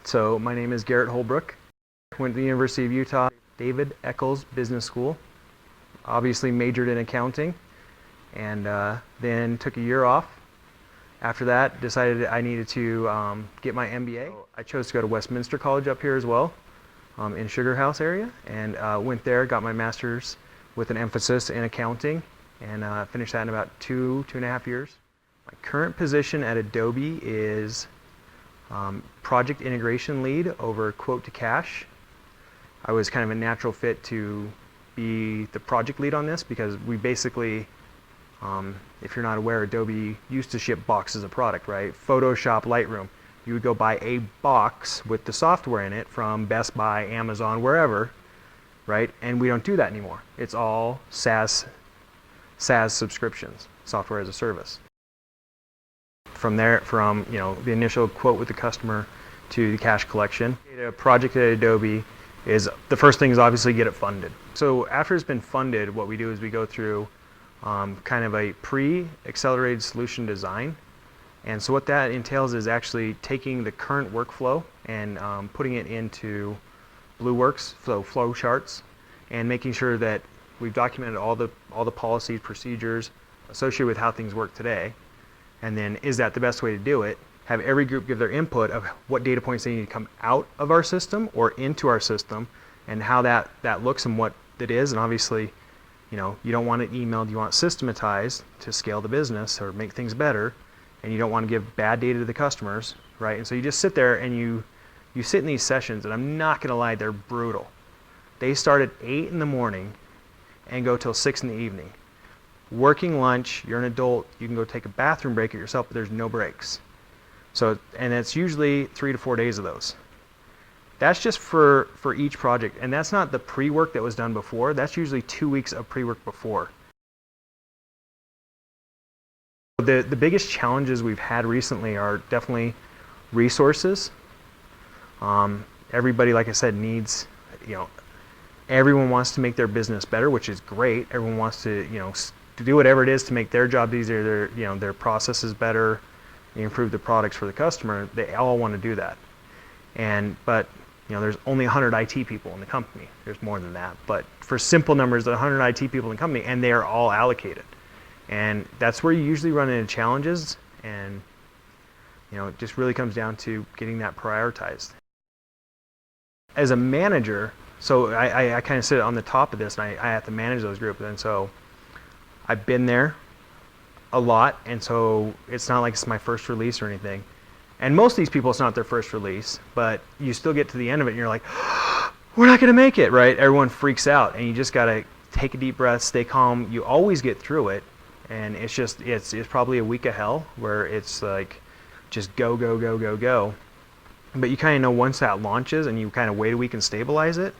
So my name is Garrett Holbrook. Went to the University of Utah, David Eccles Business School. Obviously majored in accounting, and then took a year off. After that, decided I needed to get my MBA. So I chose to go to Westminster College up here as well, in Sugar House area, and went there, got my master's with an emphasis in accounting, and finished that in about two and a half years. My current position at Adobe is project integration lead over quote to cash. I was kind of a natural fit to be the project lead on this because we basically, if you're not aware, Adobe used to ship boxes of product, right? Photoshop, Lightroom. You would go buy a box with the software in it from Best Buy, Amazon, wherever, right? And we don't do that anymore. It's all SaaS subscriptions, software as a service. From there, from the initial quote with the customer to the cash collection. A project at Adobe is, the first thing is obviously get it funded. So after it's been funded, what we do is we go through kind of a pre-accelerated solution design. And so what that entails is actually taking the current workflow and putting it into BlueWorks, so flow charts, and making sure that we've documented all the policies, procedures associated with how things work today. And then, is that the best way to do it? Have every group give their input of what data points they need to come out of our system or into our system, and how that looks and what it is. And obviously, you don't want it emailed, you want it systematized to scale the business or make things better, and you don't want to give bad data to the customers, right? And so you just sit there and you sit in these sessions, and I'm not gonna lie, they're brutal. They start at 8 in the morning and go till 6 in the evening. Working lunch, you're an adult, you can go take a bathroom break at yourself, but there's no breaks. So, and it's usually 3 to 4 days of those. That's just for each project, and that's not the pre-work that was done before. That's usually 2 weeks of pre-work before. The biggest challenges we've had recently are definitely resources. Everybody, like I said, needs, everyone wants to make their business better, which is great. Everyone wants to, to do whatever it is to make their jobs easier, their processes better, improve the products for the customer. They all want to do that. But there's only 100 IT people in the company. There's more than that. But for simple numbers, there are 100 IT people in the company, and they are all allocated. And that's where you usually run into challenges, and it just really comes down to getting that prioritized. As a manager, so I kind of sit on the top of this, and I have to manage those groups, and so I've been there a lot, and so it's not like it's my first release or anything. And most of these people, it's not their first release, but you still get to the end of it and you're like, we're not gonna make it, right? Everyone freaks out, and you just gotta take a deep breath, stay calm. You always get through it, and it's probably a week of hell where it's like just go, go, go, go, go. But you kind of know once that launches and you kind of wait a week and stabilize it,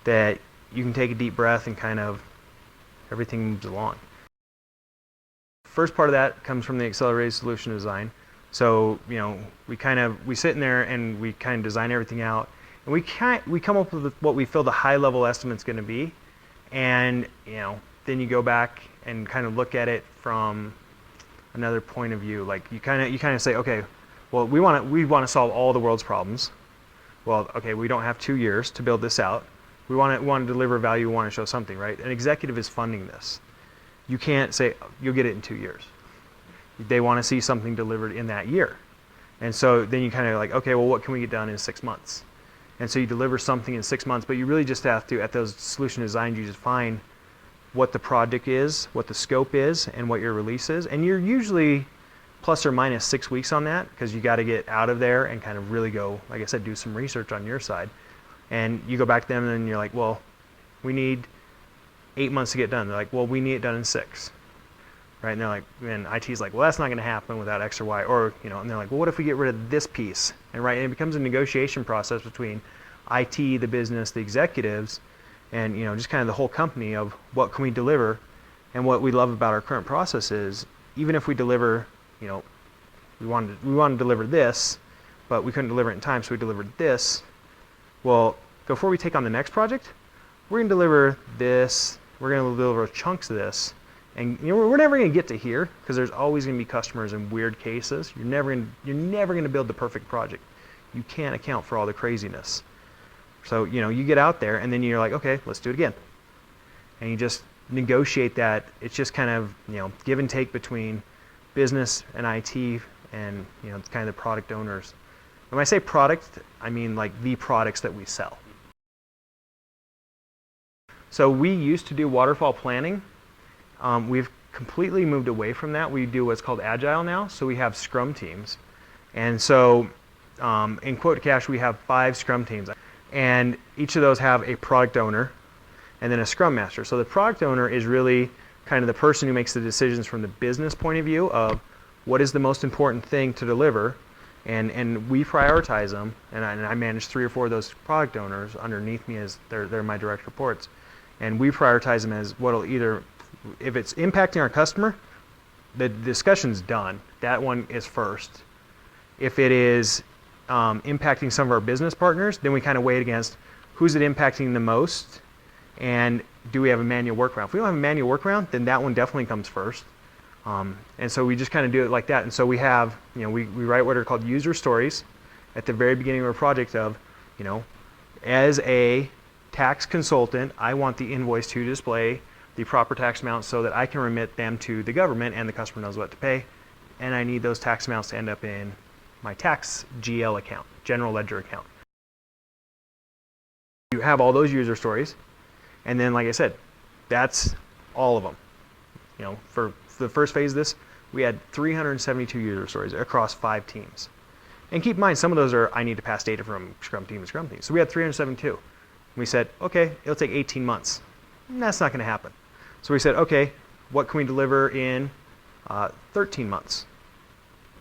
that you can take a deep breath and kind of everything moves along. First part of that comes from the accelerated solution design. So we sit in there and we kind of design everything out, and we come up with what we feel the high level estimate's going to be, and then you go back and kind of look at it from another point of view. Like you kind of say, okay, well we want to solve all the world's problems. Well, okay, we don't have 2 years to build this out. We want to deliver value. We want to show something, right? An executive is funding this. You can't say you'll get it in 2 years. They want to see something delivered in that year. And so then you kind of like, okay, well, what can we get done in 6 months? And so you deliver something in 6 months, but you really just have to, at those solution designs, you just find what the project is, what the scope is, and what your release is. And you're usually plus or minus 6 weeks on that, because you got to get out of there and kind of really go, like I said, do some research on your side. And you go back to them and you're like, well, we need 8 months to get done. They're like, well, we need it done in 6. Right? And they're like, and IT's like, well, that's not going to happen without X or Y. Or, and they're like, well, what if we get rid of this piece? And right, and it becomes a negotiation process between IT, the business, the executives, and just kind of the whole company of what can we deliver. And what we love about our current process is, even if we deliver, we wanted to deliver this, but we couldn't deliver it in time, so we delivered this. Well, before we take on the next project, we're going to deliver this. We're going to deliver chunks of this. And we're never going to get to here, because there's always going to be customers in weird cases. You're never going to build the perfect project. You can't account for all the craziness. So, you get out there and then you're like, okay, let's do it again. And you just negotiate that. It's just kind of, give and take between business and IT and, kind of the product owners. When I say product, I mean like the products that we sell. So we used to do waterfall planning. We've completely moved away from that. We do what's called Agile now. So we have Scrum teams. And so in Quote to Cash, we have 5 Scrum teams. And each of those have a product owner and then a Scrum Master. So the product owner is really kind of the person who makes the decisions from the business point of view of what is the most important thing to deliver. And we prioritize them. And I manage 3 or 4 of those product owners underneath me as they're my direct reports. And we prioritize them as what'll either, if it's impacting our customer, the discussion's done. That one is first. If it is impacting some of our business partners, then we kind of weigh it against who's it impacting the most and do we have a manual workaround. If we don't have a manual workaround, then that one definitely comes first. And so we just kind of do it like that. And so we have, we write what are called user stories at the very beginning of our project of, as a tax consultant, I want the invoice to display the proper tax amounts so that I can remit them to the government and the customer knows what to pay. And I need those tax amounts to end up in my tax GL account, general ledger account. You have all those user stories. And then, like I said, that's all of them. For the first phase of this, we had 372 user stories across 5 teams. And keep in mind, some of those are, I need to pass data from Scrum team to Scrum team. So we had 372. We said, okay, it'll take 18 months. And that's not going to happen. So we said, okay, what can we deliver in 13 months?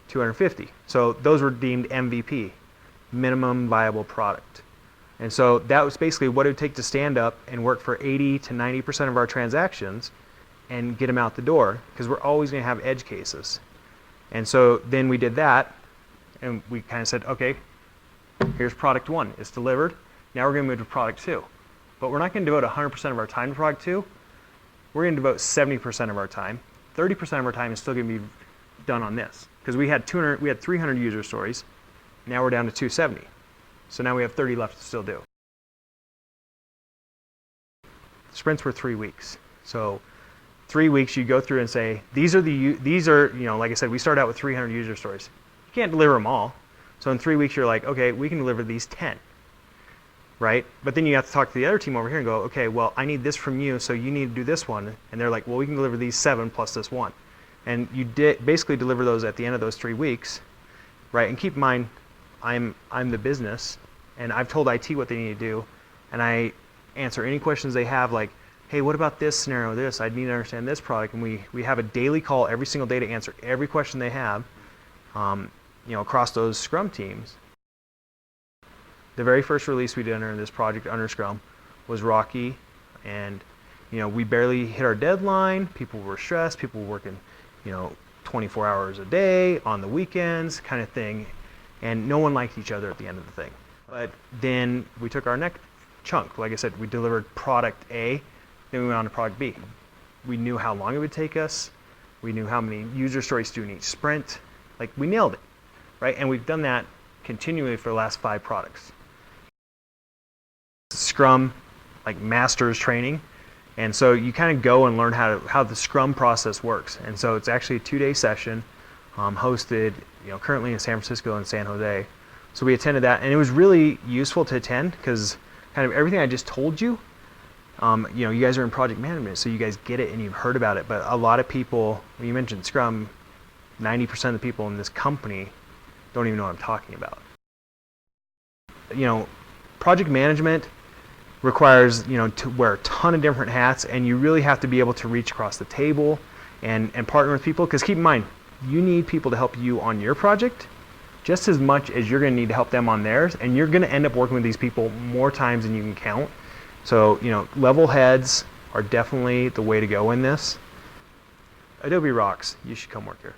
250. So those were deemed MVP, minimum viable product. And so that was basically what it would take to stand up and work for 80 to 90% of our transactions and get them out the door, because we're always going to have edge cases. And so then we did that, and we kind of said, okay, here's product 1. It's delivered. Now we're going to move to product 2. But we're not going to devote 100% of our time to product 2. We're going to devote 70% of our time. 30% of our time is still going to be done on this. Because we had 300 user stories. Now we're down to 270. So now we have 30 left to still do. Sprints were 3 weeks. So 3 weeks you go through and say, these are, like I said, we start out with 300 user stories. You can't deliver them all. So in 3 weeks you're like, okay, we can deliver these 10. Right? But then you have to talk to the other team over here and go, okay, well, I need this from you, so you need to do this one. And they're like, well, we can deliver these 7 plus this 1. And you basically deliver those at the end of those 3 weeks, right? And keep in mind, I'm the business, and I've told IT what they need to do, and I answer any questions they have, like, hey, what about this scenario, this? I need to understand this product. And we have a daily call every single day to answer every question they have, across those Scrum teams. The very first release we did under this project under Scrum was rocky, and we barely hit our deadline. People were stressed. People were working 24 hours a day on the weekends, kind of thing, and no one liked each other at the end of the thing. But then we took our next chunk. Like I said, we delivered product A, then we went on to product B. We knew how long it would take us. We knew how many user stories to do in each sprint. Like, we nailed it, right? And we've done that continually for the last 5 products. Scrum, like, masters training. And so you kind of go and learn how the Scrum process works. And so it's actually a 2-day session, hosted currently in San Francisco and San Jose. So we attended that, and it was really useful to attend because kind of everything I just told you, you guys are in project management, so you guys get it and you've heard about it. But a lot of people, when you mentioned Scrum, 90% of the people in this company don't even know what I'm talking about. Project management requires to wear a ton of different hats, and you really have to be able to reach across the table and partner with people, because keep in mind, you need people to help you on your project just as much as you're going to need to help them on theirs, and you're going to end up working with these people more times than you can count. So level heads are definitely the way to go in this. Adobe rocks. You should come work here.